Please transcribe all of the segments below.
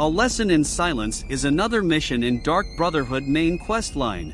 A Lesson in Silence is another mission in Dark Brotherhood Main Questline.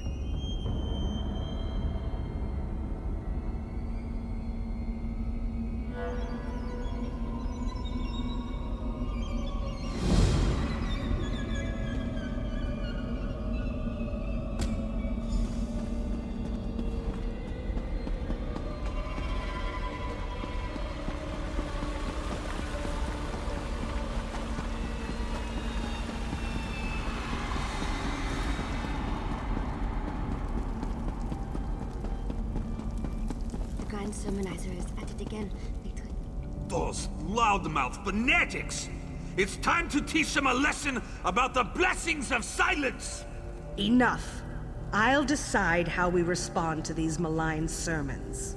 Sermonizer is at it again. Those loudmouth fanatics! It's time to teach them a lesson about the blessings of silence! Enough. I'll decide how we respond to these malign sermons.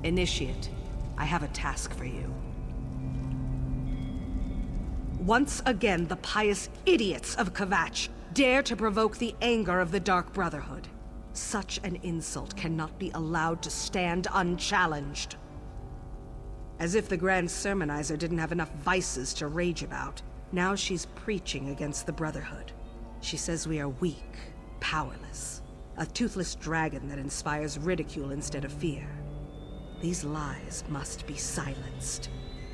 Initiate, I have a task for you. Once again, the pious idiots of Kvatch dare to provoke the anger of the Dark Brotherhood. Such an insult cannot be allowed to stand unchallenged. As if the Grand Sermonizer didn't have enough vices to rage about, now she's preaching against the Brotherhood. She says we are weak, powerless, a toothless dragon that inspires ridicule instead of fear. These lies must be silenced,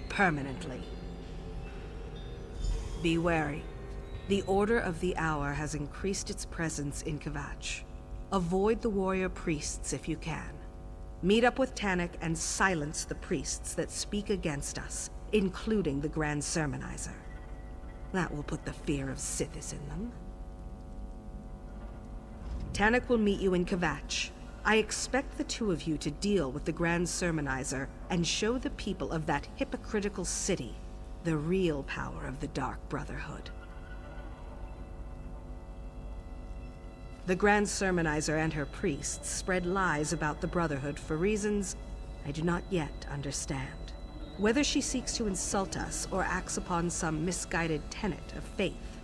permanently. Be wary. The Order of the Hour has increased its presence in Kvatch. Avoid the warrior priests if you can. Meet up with Tannic and silence the priests that speak against us, including the Grand Sermonizer. That will put the fear of Sithis in them. Tannic will meet you in Kvatch. I expect the two of you to deal with the Grand Sermonizer and show the people of that hypocritical city the real power of the Dark Brotherhood. The Grand Sermonizer and her priests spread lies about the Brotherhood for reasons I do not yet understand. Whether she seeks to insult us or acts upon some misguided tenet of faith,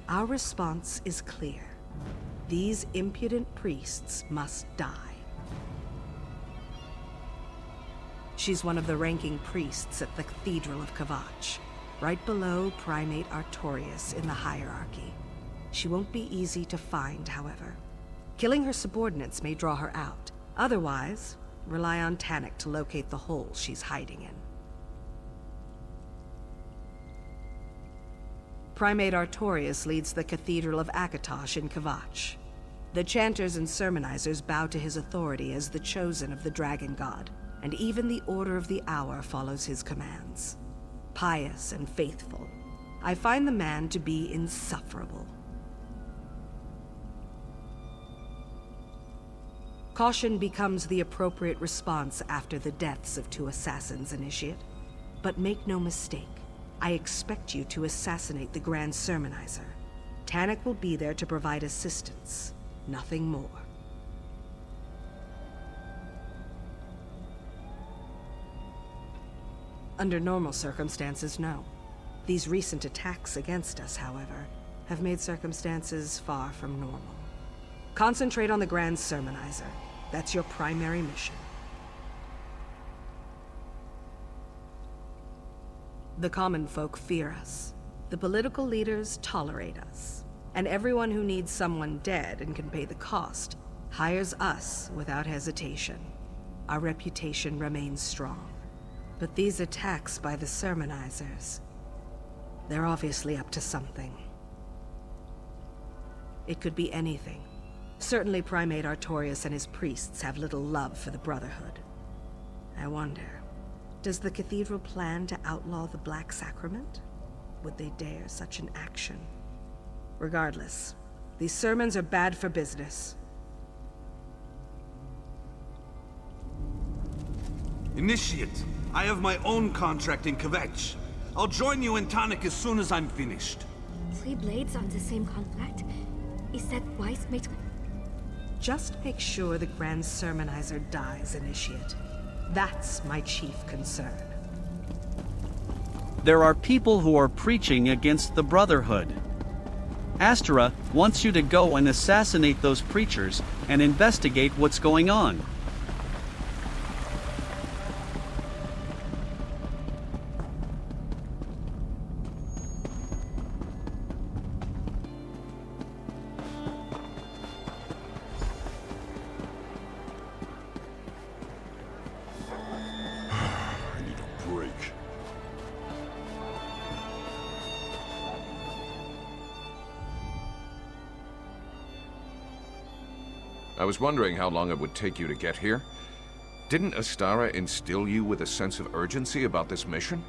our response is clear. These impudent priests must die. She's one of the ranking priests at the Cathedral of Kvatch, right below Primate Artorius in the hierarchy. She won't be easy to find, however. Killing her subordinates may draw her out. Otherwise, rely on Tannic to locate the hole she's hiding in. Primate Artorius leads the Cathedral of Akatosh in Kvatch. The chanters and sermonizers bow to his authority as the chosen of the Dragon God, and even the Order of the Hour follows his commands. Pious and faithful, I find the man to be insufferable. Caution becomes the appropriate response after the deaths of two assassins, Initiate. But make no mistake, I expect you to assassinate the Grand Sermonizer. Tannic will be there to provide assistance, nothing more. Under normal circumstances, no. These recent attacks against us, however, have made circumstances far from normal. Concentrate on the Grand Sermonizer. That's your primary mission. The common folk fear us. The political leaders tolerate us. And everyone who needs someone dead and can pay the cost hires us without hesitation. Our reputation remains strong. But these attacks by the sermonizers, they're obviously up to something. It could be anything. Certainly Primate Artorius and his priests have little love for the Brotherhood. I wonder, does the Cathedral plan to outlaw the Black Sacrament? Would they dare such an action? Regardless, these sermons are bad for business. Initiate, I have my own contract in Kvatch. I'll join you in Tannic as soon as I'm finished. 3 blades on the same contract? Is that wise, mate? Just make sure the Grand Sermonizer dies, Initiate. That's my chief concern. There are people who are preaching against the Brotherhood. Astara wants you to go and assassinate those preachers and investigate what's going on. I was wondering how long it would take you to get here. Didn't Astara instill you with a sense of urgency about this mission?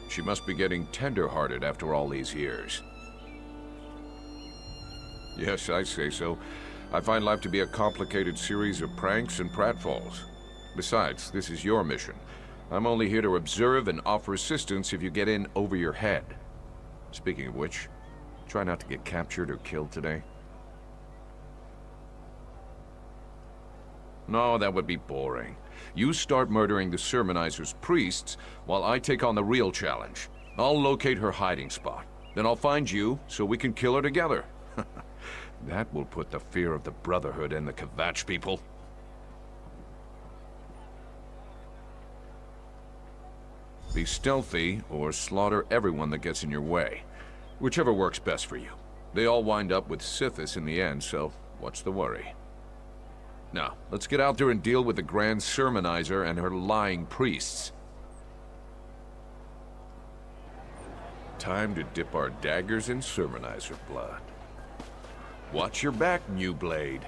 She must be getting tender-hearted after all these years. Yes, I say so. I find life to be a complicated series of pranks and pratfalls. Besides, this is your mission. I'm only here to observe and offer assistance if you get in over your head. Speaking of which, try not to get captured or killed today. No, that would be boring. You start murdering the Sermonizer's priests while I take on the real challenge. I'll locate her hiding spot. Then I'll find you so we can kill her together. That will put the fear of the Brotherhood and the Kvatch people. Be stealthy or slaughter everyone that gets in your way. Whichever works best for you. They all wind up with Sithis in the end, so what's the worry? Now, let's get out there and deal with the Grand Sermonizer and her lying priests. Time to dip our daggers in Sermonizer blood. Watch your back, New Blade.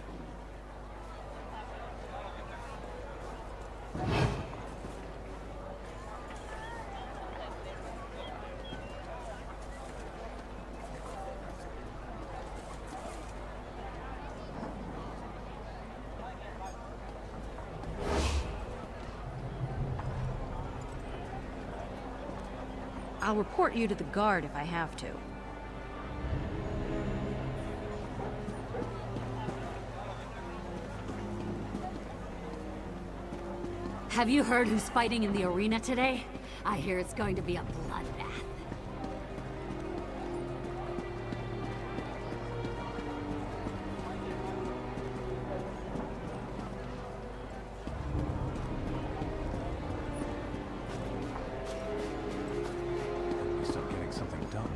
I'll report you to the guard if I have to. Have you heard who's fighting in the arena today? I hear it's going to be a bloodbath. Start getting something done.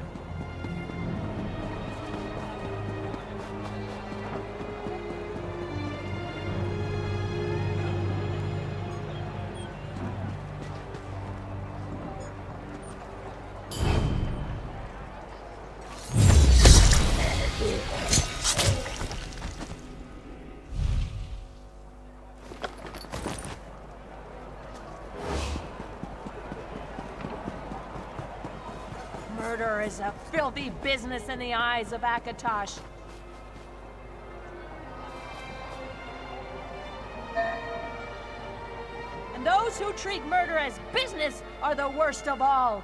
Murder is a filthy business in the eyes of Akatosh. And those who treat murder as business are the worst of all.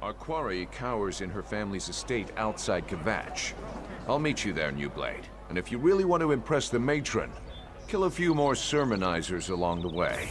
Our quarry cowers in her family's estate outside Kvatch. I'll meet you there, New Blade. And if you really want to impress the matron, kill a few more sermonizers along the way.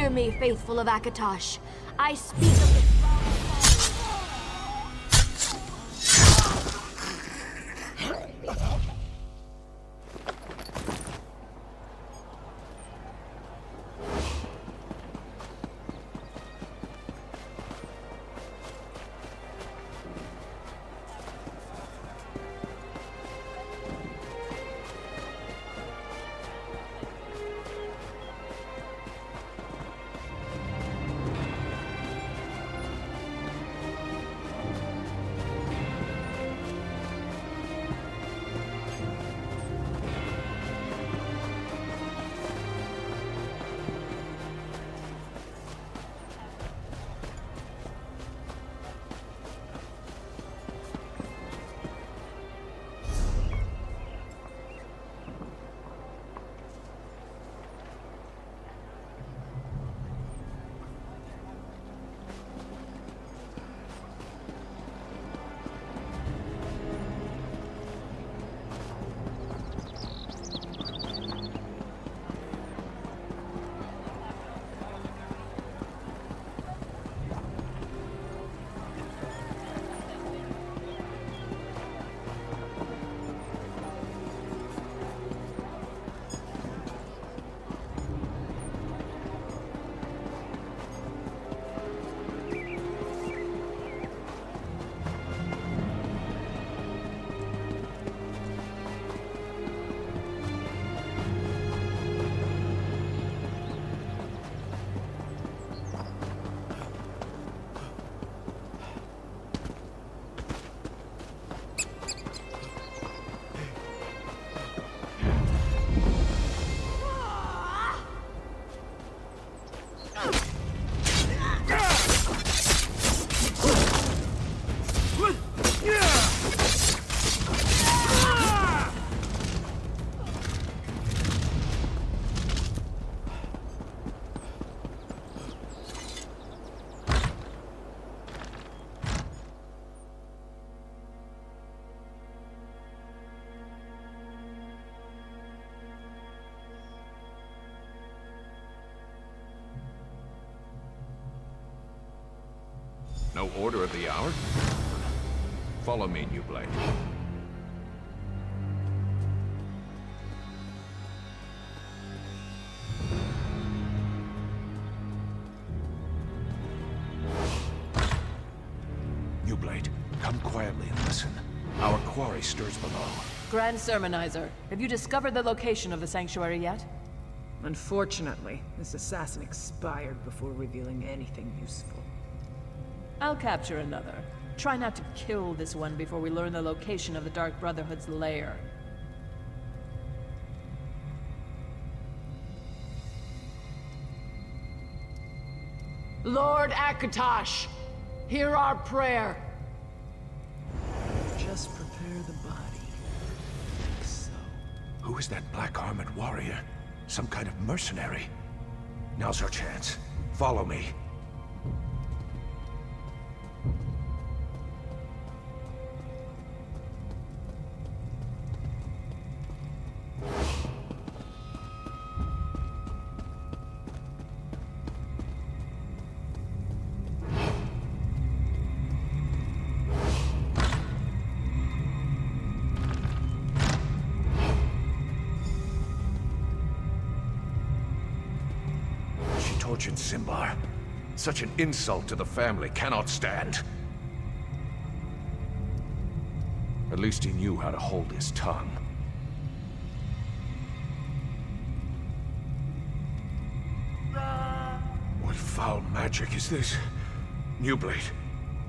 Hear me, faithful of Akatosh. I speak of the No order of the hour? Follow me, New Blade. New Blade, come quietly and listen. Our quarry stirs below. Grand Sermonizer, have you discovered the location of the sanctuary yet? Unfortunately, this assassin expired before revealing anything useful. I'll capture another. Try not to kill this one before we learn the location of the Dark Brotherhood's lair. Lord Akatosh, hear our prayer. Just prepare the body. Like so. Who is that black-armored warrior? Some kind of mercenary? Now's our chance. Follow me. Tortured Simbar. Such an insult to the family cannot stand. At least he knew how to hold his tongue. What foul magic is this? New Blade,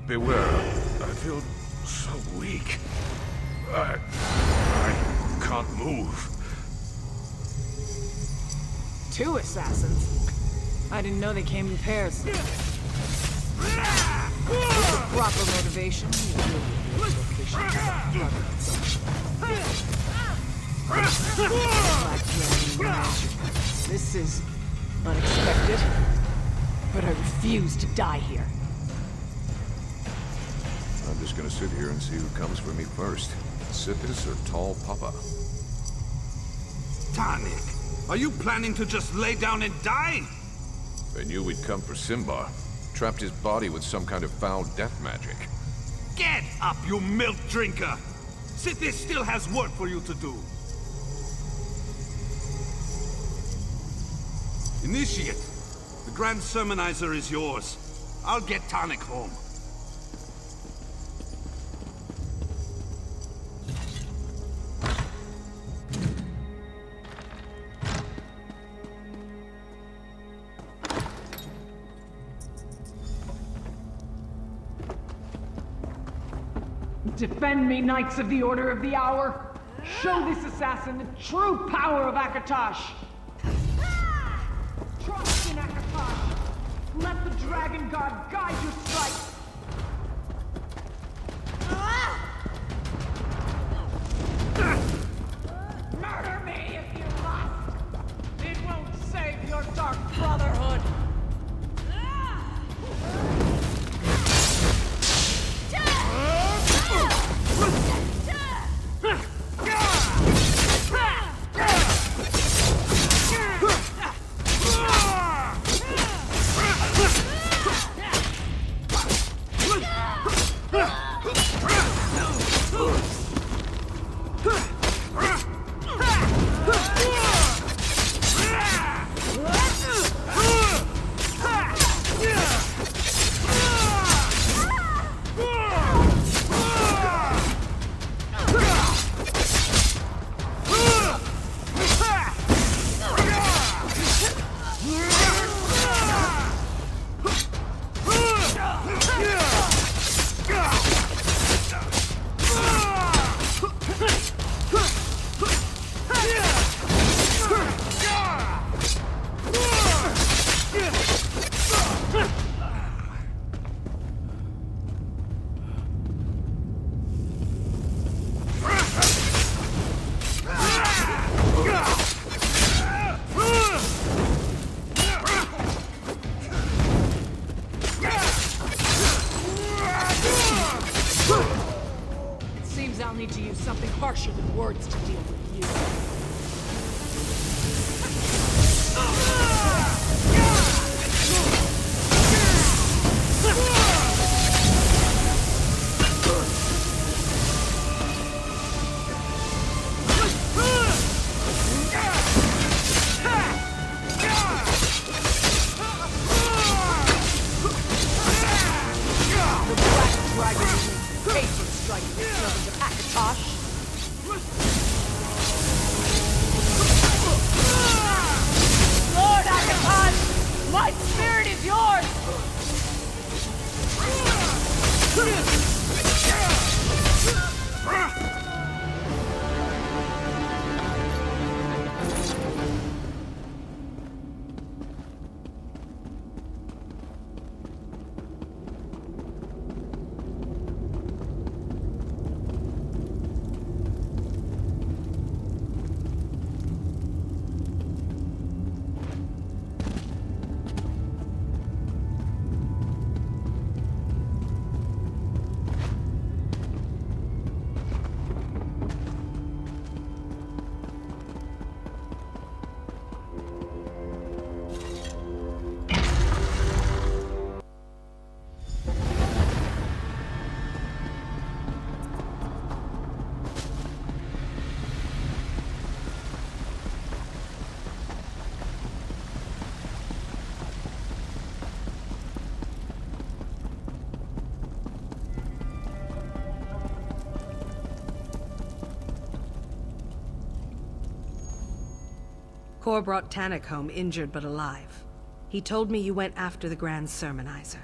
beware. I feel so weak. I can't move. 2 assassins? I didn't know they came in pairs. With the proper motivation, you will reveal the location of the Brotherhood Black Dragon magic. This is unexpected, but I refuse to die here. I'm just gonna sit here and see who comes for me first. Sithis or Tall Papa? Tarnik, are you planning to just lay down and die? They knew we'd come for Simbar. Trapped his body with some kind of foul death magic. Get up, you milk drinker! Sithis still has work for you to do. Initiate. The Grand Sermonizer is yours. I'll get Tonic home. Defend me, Knights of the Order of the Hour! Show this assassin the true power of Akatosh! Trust in Akatosh! Let the Dragon God guide your strike! Murder me if you must! It won't save your Dark Brotherhood! I'll need to use something harsher than words to deal with you. The Black Dragon will pay for striking the servant of Akatosh. Lord Akatosh, my spirit is yours! Kor brought Tanic home injured but alive. He told me you went after the Grand Sermonizer.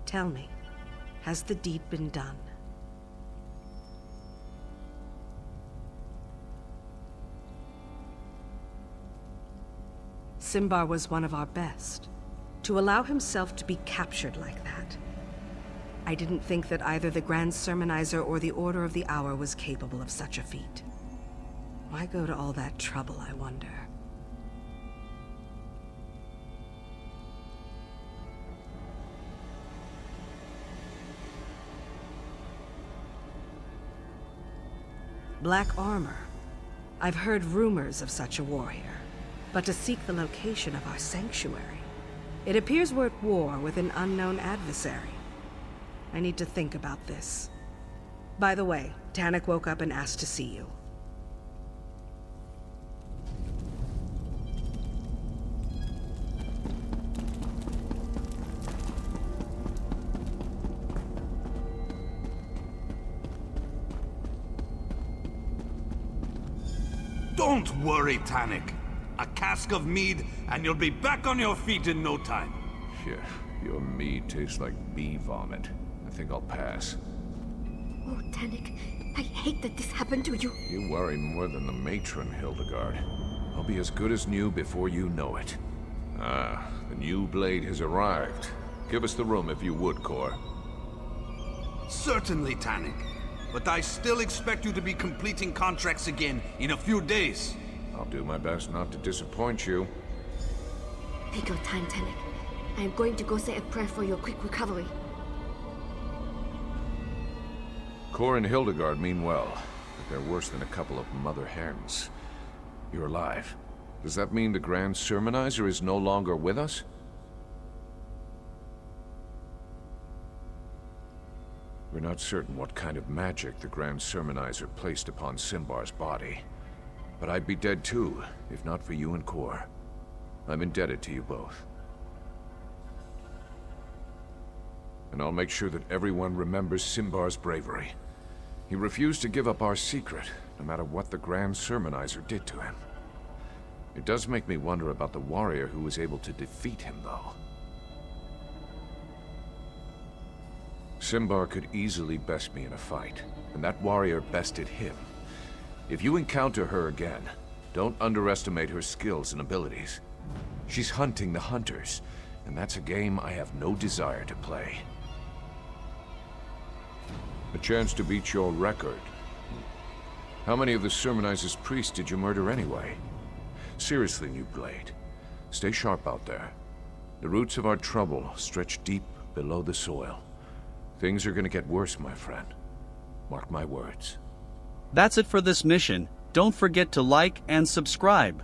Tell me, has the deed been done? Simbar was one of our best. To allow himself to be captured like that. I didn't think that either the Grand Sermonizer or the Order of the Hour was capable of such a feat. Why go to all that trouble, I wonder? Black armor. I've heard rumors of such a warrior, but to seek the location of our sanctuary, It appears we're at war with an unknown adversary. I need to think about this. By the way, Tannic woke up and asked to see you. Don't worry, Tannic. A cask of mead, and you'll be back on your feet in no time. Shit, your mead tastes like bee vomit. I think I'll pass. Oh, Tannic, I hate that this happened to you. You worry more than the matron, Hildegard. I'll be as good as new before you know it. Ah, the new blade has arrived. Give us the room if you would, Cor. Certainly, Tannic. But I still expect you to be completing contracts again in a few days. I'll do my best not to disappoint you. Take your time, Tannic. I am going to go say a prayer for your quick recovery. Cor and Hildegard mean well, but they're worse than a couple of mother hens. You're alive. Does that mean the Grand Sermonizer is no longer with us? We're not certain what kind of magic the Grand Sermonizer placed upon Simbar's body. But I'd be dead too, if not for you and Cor. I'm indebted to you both. And I'll make sure that everyone remembers Simbar's bravery. He refused to give up our secret, no matter what the Grand Sermonizer did to him. It does make me wonder about the warrior who was able to defeat him, though. Simbar could easily best me in a fight, and that warrior bested him. If you encounter her again, don't underestimate her skills and abilities. She's hunting the hunters, and that's a game I have no desire to play. A chance to beat your record. How many of the Sermonizer's priests did you murder anyway? Seriously, New Blade. Stay sharp out there. The roots of our trouble stretch deep below the soil. Things are gonna get worse, my friend. Mark my words. That's it for this mission. Don't forget to like and subscribe.